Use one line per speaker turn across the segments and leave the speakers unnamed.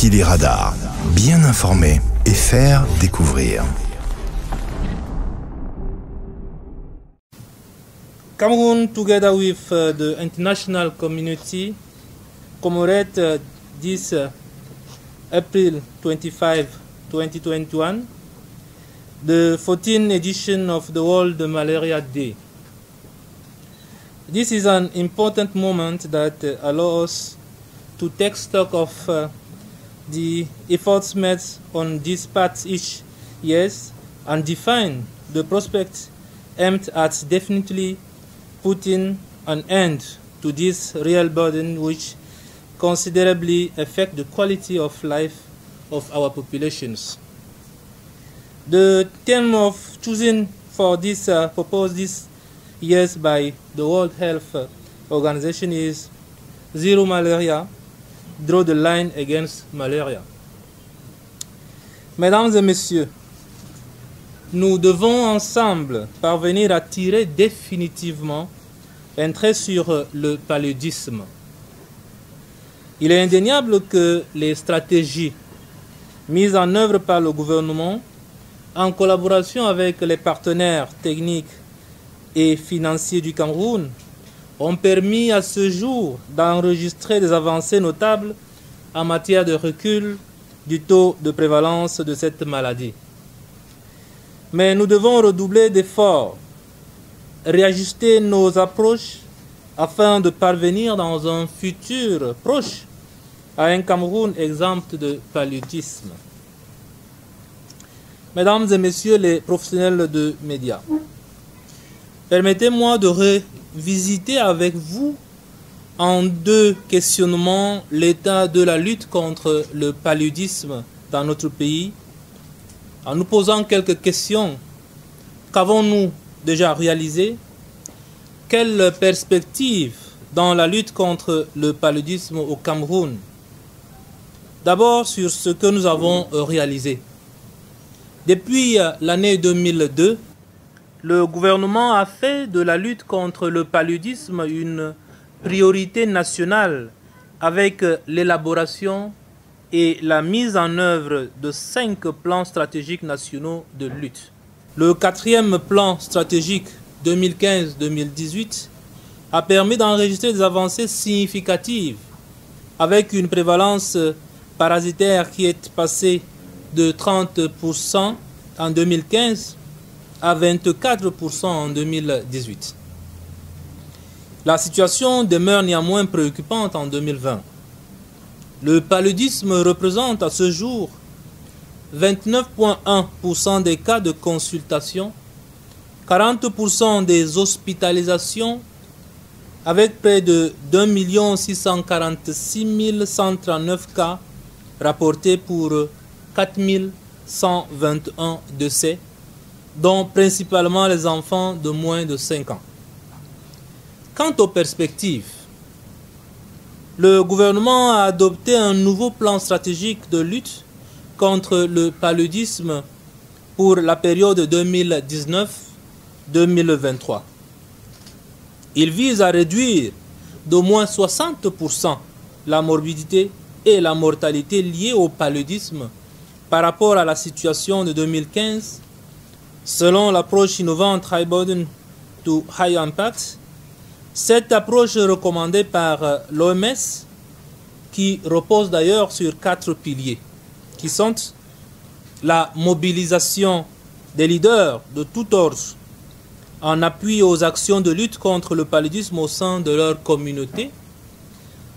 Télé Radar, bien informer et faire découvrir.
Cameroon, together with the international community, commemorate this April 25, 2021, the 14th edition of the World Malaria Day. This is an important moment that allows us to take stock of the efforts made on this path each year and define the prospects aimed at definitely putting an end to this real burden which considerably affect the quality of life of our populations. The theme of choosing for this purpose this year by the World Health Organization is Zero Malaria, Draw the Line Against Malaria. Mesdames et messieurs, nous devons ensemble parvenir à tirer définitivement un trait sur le paludisme. Il est indéniable que les stratégies mises en œuvre par le gouvernement en collaboration avec les partenaires techniques et financiers du Cameroun ont permis à ce jour d'enregistrer des avancées notables en matière de recul du taux de prévalence de cette maladie. Mais nous devons redoubler d'efforts, réajuster nos approches afin de parvenir dans un futur proche à un Cameroun exempt de paludisme. Mesdames et messieurs les professionnels de médias, permettez-moi de revisiter avec vous en deux questionnements l'état de la lutte contre le paludisme dans notre pays, en nous posant quelques questions. Qu'avons-nous déjà réalisé? Quelles perspectives dans la lutte contre le paludisme au Cameroun? D'abord sur ce que nous avons réalisé. Depuis l'année 2002, le gouvernement a fait de la lutte contre le paludisme une priorité nationale avec l'élaboration et la mise en œuvre de 5 plans stratégiques nationaux de lutte. Le 4e plan stratégique 2015-2018 a permis d'enregistrer des avancées significatives avec une prévalence parasitaire qui est passée de 30% en 2015 à 24% en 2018. La situation demeure néanmoins préoccupante en 2020. Le paludisme représente à ce jour 29,1% des cas de consultation, 40% des hospitalisations, avec près de 2 646 139 cas rapportés pour 4 121 décès, dont principalement les enfants de moins de 5 ans. Quant aux perspectives, le gouvernement a adopté un nouveau plan stratégique de lutte contre le paludisme pour la période 2019-2023. Il vise à réduire d'au moins 60% la morbidité et la mortalité liées au paludisme par rapport à la situation de 2015, selon l'approche innovante High Burden to High Impact. Cette approche est recommandée par l'OMS, qui repose d'ailleurs sur 4 piliers, qui sont la mobilisation des leaders de tout ordre en appui aux actions de lutte contre le paludisme au sein de leur communauté,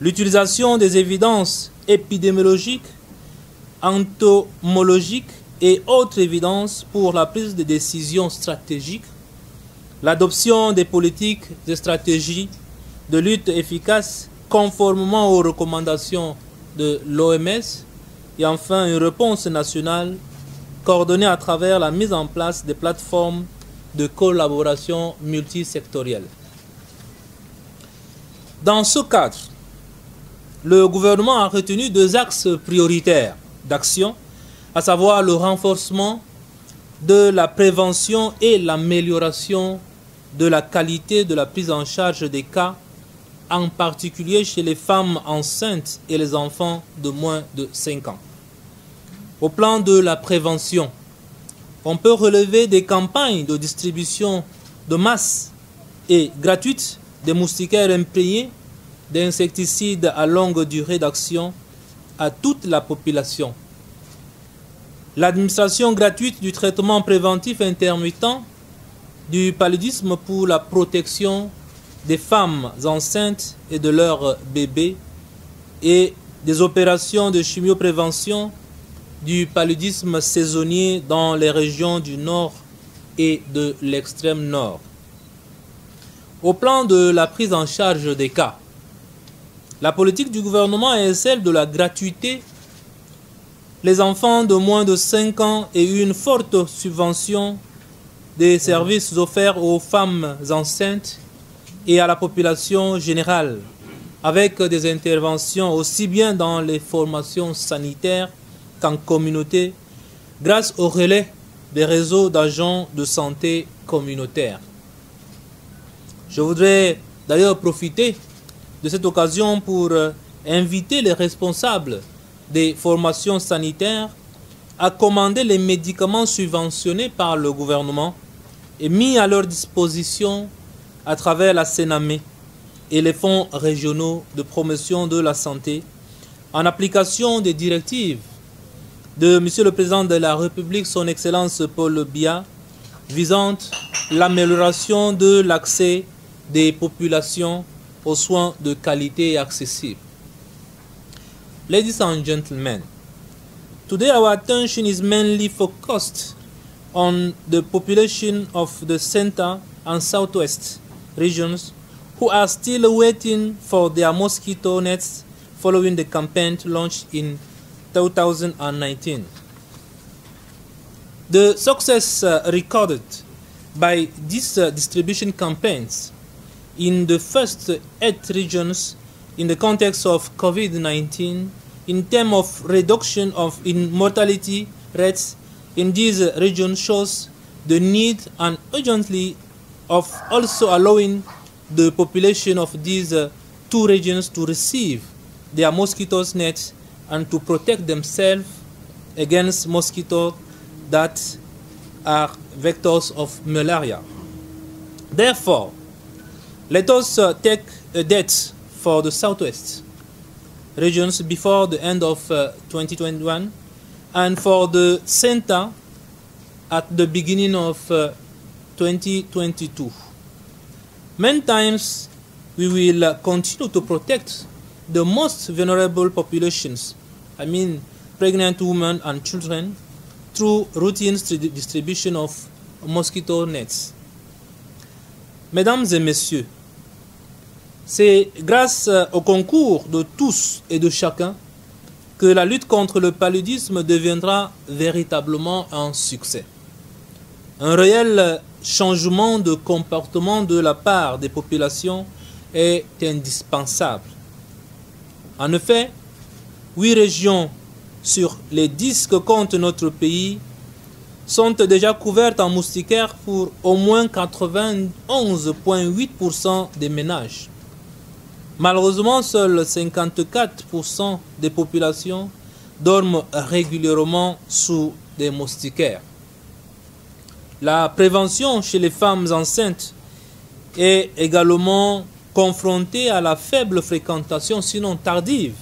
l'utilisation des évidences épidémiologiques, entomologiques et autres évidences pour la prise de décisions stratégiques, l'adoption des politiques et stratégies de lutte efficaces conformément aux recommandations de l'OMS et enfin une réponse nationale coordonnée à travers la mise en place des plateformes de collaboration multisectorielle. Dans ce cadre, le gouvernement a retenu 2 axes prioritaires d'action, à savoir le renforcement de la prévention et l'amélioration de la qualité de la prise en charge des cas en particulier chez les femmes enceintes et les enfants de moins de 5 ans. Au plan de la prévention, on peut relever des campagnes de distribution de masse et gratuite des moustiquaires imprégnés d'insecticides à longue durée d'action à toute la population. L'administration gratuite du traitement préventif intermittent du paludisme pour la protection des femmes enceintes et de leurs bébés et des opérations de chimioprévention du paludisme saisonnier dans les régions du nord et de l'extrême nord. Au plan de la prise en charge des cas, la politique du gouvernement est celle de la gratuité. Les enfants de moins de 5 ans et une forte subvention des services offerts aux femmes enceintes et à la population générale, avec des interventions aussi bien dans les formations sanitaires qu'en communauté, grâce au relais des réseaux d'agents de santé communautaires. Je voudrais d'ailleurs profiter de cette occasion pour inviter les responsables des formations sanitaires à commander les médicaments subventionnés par le gouvernement et mis à leur disposition à travers la Sénamé et les fonds régionaux de promotion de la santé en application des directives de M. le Président de la République, son Excellence Paul Biya, visant l'amélioration de l'accès des populations aux soins de qualité et accessibles. Ladies and gentlemen, today our attention is mainly focused on the population of the center and southwest regions who are still waiting for their mosquito nets following the campaign launched in 2019. The success recorded by these distribution campaigns in the first 8 regions in the context of COVID-19 in terms of reduction in mortality rates in these regions shows the need and urgency of also allowing the population of these 2 regions to receive their mosquito nets and to protect themselves against mosquitoes that are vectors of malaria. Therefore, let us take a date for the southwest regions before the end of 2021 and for the center at the beginning of 2022. Many times we will continue to protect the most vulnerable populations, I mean pregnant women and children, through routine distribution of mosquito nets. Mesdames et messieurs, c'est grâce au concours de tous et de chacun que la lutte contre le paludisme deviendra véritablement un succès. Un réel changement de comportement de la part des populations est indispensable. En effet, 8 régions sur les 10 que compte notre pays sont déjà couvertes en moustiquaires pour au moins 91,8% des ménages. Malheureusement, seuls 54% des populations dorment régulièrement sous des moustiquaires. La prévention chez les femmes enceintes est également confrontée à la faible fréquentation, sinon tardive,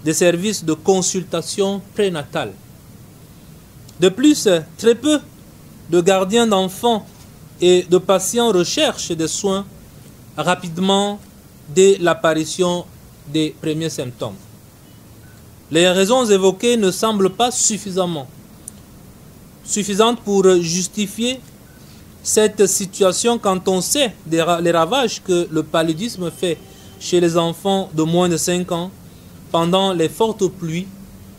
des services de consultation prénatale. De plus, très peu de gardiens d'enfants et de patients recherchent des soins rapidement dès l'apparition des premiers symptômes. Les raisons évoquées ne semblent pas suffisantes pour justifier cette situation quand on sait les ravages que le paludisme fait chez les enfants de moins de 5 ans pendant les fortes pluies,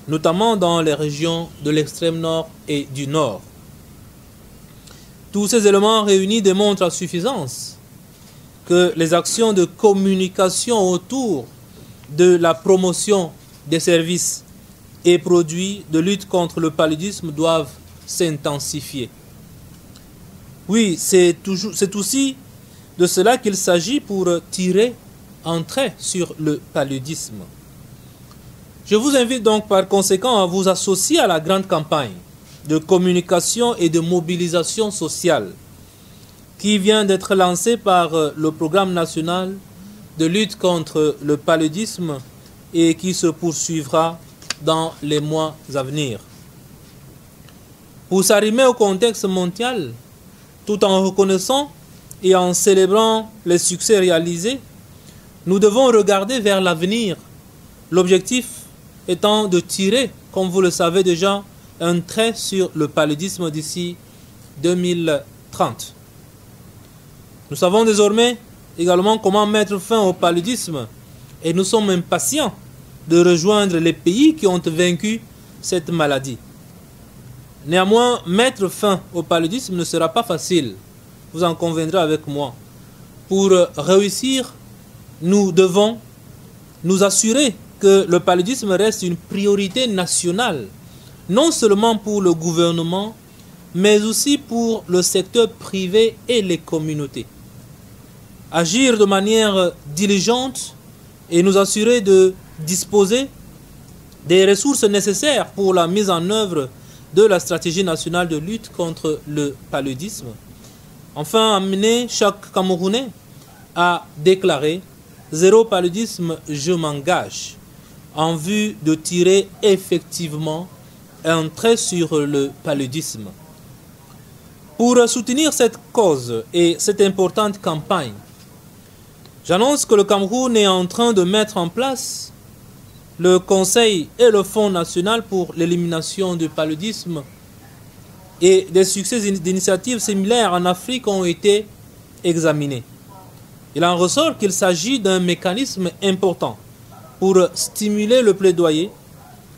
notamment dans les régions de l'extrême nord et du nord. Tous ces éléments réunis démontrent à suffisance que les actions de communication autour de la promotion des services et produits de lutte contre le paludisme doivent s'intensifier. Oui, c'est aussi de cela qu'il s'agit pour tirer un trait sur le paludisme. Je vous invite donc par conséquent à vous associer à la grande campagne de communication et de mobilisation sociale qui vient d'être lancée par le programme national de lutte contre le paludisme et qui se poursuivra dans les mois à venir. Pour s'arrimer au contexte mondial, tout en reconnaissant et en célébrant les succès réalisés, nous devons regarder vers l'avenir, l'objectif étant de tirer, comme vous le savez déjà, un trait sur le paludisme d'ici 2030. Nous savons désormais également comment mettre fin au paludisme et nous sommes impatients de rejoindre les pays qui ont vaincu cette maladie. Néanmoins, mettre fin au paludisme ne sera pas facile, vous en conviendrez avec moi. Pour réussir, nous devons nous assurer que le paludisme reste une priorité nationale, non seulement pour le gouvernement, mais aussi pour le secteur privé et les communautés. Agir de manière diligente et nous assurer de disposer des ressources nécessaires pour la mise en œuvre de la stratégie nationale de lutte contre le paludisme. Enfin, amener chaque Camerounais à déclarer « Zéro paludisme, je m'engage » en vue de tirer effectivement un trait sur le paludisme. Pour soutenir cette cause et cette importante campagne, j'annonce que le Cameroun est en train de mettre en place le Conseil et le Fonds national pour l'élimination du paludisme et des succès d'initiatives similaires en Afrique ont été examinés. Il en ressort qu'il s'agit d'un mécanisme important pour stimuler le plaidoyer,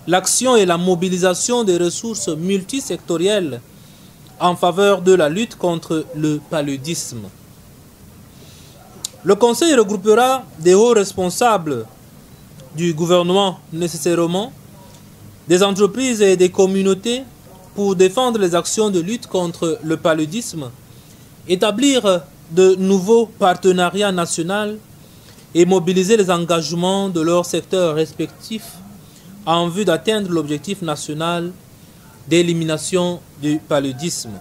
l'action et la mobilisation des ressources multisectorielles en faveur de la lutte contre le paludisme. Le Conseil regroupera des hauts responsables du gouvernement nécessairement, des entreprises et des communautés pour défendre les actions de lutte contre le paludisme, établir de nouveaux partenariats nationaux et mobiliser les engagements de leurs secteurs respectifs en vue d'atteindre l'objectif national d'élimination du paludisme.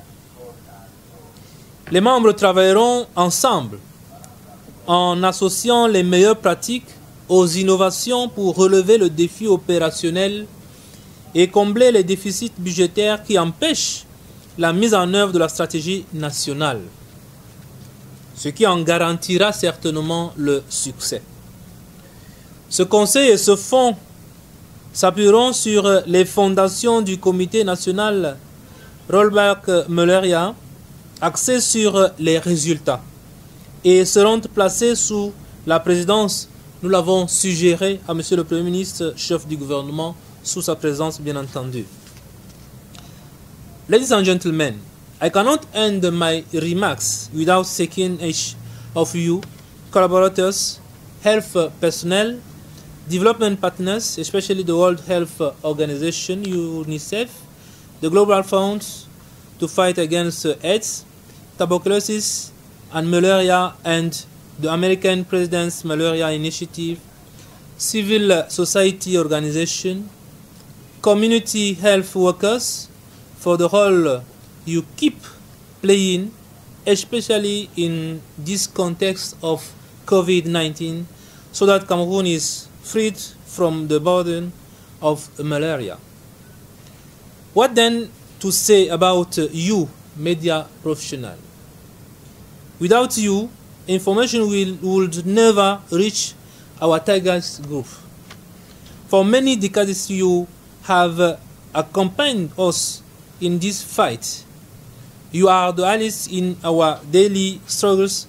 Les membres travailleront ensemble en associant les meilleures pratiques aux innovations pour relever le défi opérationnel et combler les déficits budgétaires qui empêchent la mise en œuvre de la stratégie nationale, ce qui en garantira certainement le succès. Ce conseil et ce fonds s'appuieront sur les fondations du comité national Rollback-Muller, axé sur les résultats, et seront placés sous la présidence, nous l'avons suggéré à M. le Premier ministre, chef du gouvernement, sous sa présence bien entendu. Ladies and gentlemen, I cannot end my remarks without thanking each of you, collaborators, health personnel, development partners, especially the World Health Organization, UNICEF, the Global Fund to fight against AIDS, tuberculosis, and malaria, and the American President's Malaria Initiative, civil society organization, community health workers, for the role you keep playing, especially in this context of COVID-19, so that Cameroon is freed from the burden of malaria. What then to say about you, media professionals? Without you, information would never reach our Tigers group. For many decades, you have accompanied us in this fight. You are the allies in our daily struggles,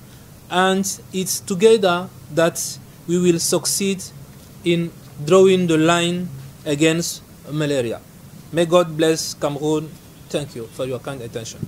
and it's together that we will succeed in drawing the line against malaria. May God bless Cameroon. Thank you for your kind attention.